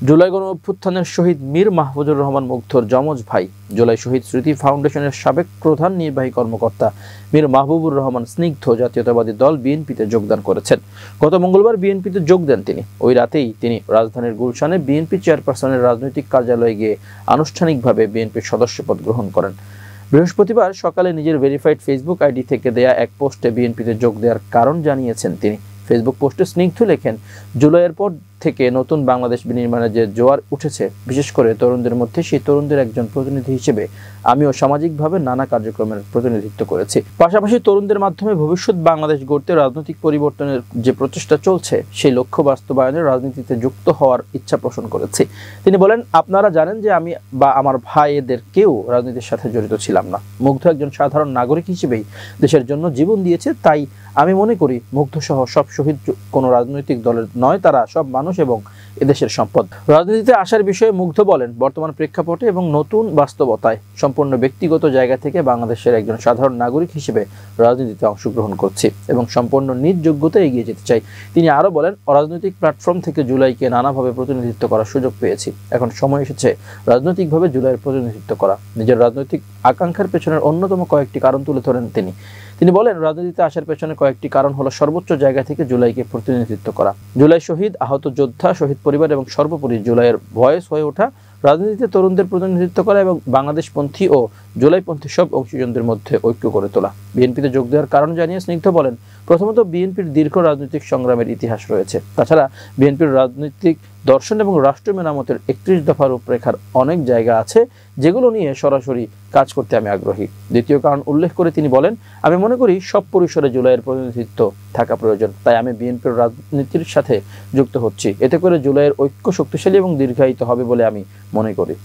জুলাই গণঅভ্যুত্থানের শহীদ মীর মাহফুজুর রহমান মুগ্ধর যমজ ভাই, জুলাই শহীদ স্মৃতি ফাউন্ডেশনের সাবেক প্রধান নির্বাহী কর্মকর্তা মীর মাহবুবুর রহমান স্নিগ্ধ জাতীয়তাবাদী দল বিএনপিতে যোগদান করেছেন। গত মঙ্গলবার বিএনপিতে যোগ দেন তিনি। ওই রাতেই তিনি রাজধানীর গুলশানে বিএনপি চেয়ারপারসনের রাজনৈতিক কার্যালয়ে গিয়ে আনুষ্ঠানিকভাবে বিএনপির সদস্যপদ গ্রহণ করেন। বৃহস্পতিবার সকালে নিজের ভেরিফাইড ফেসবুক আইডি থেকে দেয়া এক পোস্টে বিএনপিতে যোগ দেওয়ার কারণ জানিয়েছেন তিনি। ফেসবুক পোস্টে স্নিগ্ধ লেখেন, জুলাইয়ের পর থেকে নতুন বাংলাদেশ বিনির্মাণের যে জোয়ার উঠেছে, বিশেষ করে তরুণদের মধ্যে, সেই তরুণদের একজন প্রতিনিধি হিসেবে আমিও সামাজিকভাবে নানা কার্যক্রমের প্রতিনিধিত্ব করেছি। পাশাপাশি তরুণদের মাধ্যমে ভবিষ্যৎ বাংলাদেশ গড়তে রাজনৈতিক পরিবর্তনের যে প্রচেষ্টা চলছে, সেই লক্ষ্য বাস্তবায়নের রাজনীতিতে যুক্ত হওয়ার ইচ্ছা পোষণ করেছি। তিনি বলেন, আপনারা জানেন যে আমি বা আমার ভাই এদের কেউ রাজনীতির সাথে জড়িত ছিলাম না। মুগ্ধ একজন সাধারণ নাগরিক হিসেবেই দেশের জন্য জীবন দিয়েছে। তাই আমি মনে করি মুগ্ধ সহ সব শহীদ কোনো রাজনৈতিক দলের নয়, তারা সব মানুষ এবং এদেশের সম্পদ। রাজনীতিতে আসার বিষয়ে মুগ্ধ বলেন, বর্তমান প্রেক্ষাপটে এবং নতুন বাস্তবতায় সম্পূর্ণ ব্যক্তিগত জায়গা থেকে বাংলাদেশের একজন সাধারণ নাগরিক হিসেবে রাজনীতিতে অংশগ্রহণ করছি এবং সম্পূর্ণ নিজ যোগ্যতায় এগিয়ে যেতে চাই। তিনি আরও বলেন, অরাজনৈতিক প্ল্যাটফর্ম থেকে জুলাইকে নানাভাবে প্রতিনিধিত্ব করার সুযোগ পেয়েছি। এখন সময় এসেছে রাজনৈতিকভাবে জুলাইয়ের প্রতিনিধিত্ব করা। নিজের রাজনৈতিক আকাঙ্ক্ষার পেছনের অন্যতম কয়েকটি কারণ তুলে ধরেন তিনি বলেন, রাজনীতিতে আসার পেছনে কয়েকটি কারণ হলো সর্বোচ্চ জায়গা থেকে জুলাইকে প্রতিনিধিত্ব করা, জুলাই শহীদ, আহত যোদ্ধা, শহীদ পরিবার এবং সর্বোপরি জুলাইয়ের ভয়েস হয়ে ওঠা, রাজনীতিতে তরুণদের প্রতিনিধিত্ব করা এবং বাংলাদেশপন্থী ও জুলাইপন্থী সব অংশীজনদের মধ্যে ঐক্য করে তোলা। বিএনপিতে যোগ দেওয়ার কারণ জানিয়ে স্নিগ্ধ বলেন, প্রথমত বিএনপির দীর্ঘ রাজনৈতিক সংগ্রামের ইতিহাস রয়েছে। তাছাড়া বিএনপির রাজনৈতিক দর্শন এবং রাষ্ট্র মেরামতের 31 দফা রূপরেখার অনেক জায়গা আছে, যেগুলো নিয়ে সরাসরি কাজ করতে আমি আগ্রহী। দ্বিতীয় কারণ উল্লেখ করে তিনি বলেন, আমি মনে করি সব পরিসরে জুলাইয়ের প্রতিনিধিত্ব থাকা প্রয়োজন। তাই আমি বিএনপির রাজনীতির সাথে যুক্ত হচ্ছি। এতে করে জুলাইয়ের ঐক্য শক্তিশালী এবং দীর্ঘায়িত হবে বলে আমি মনে করি।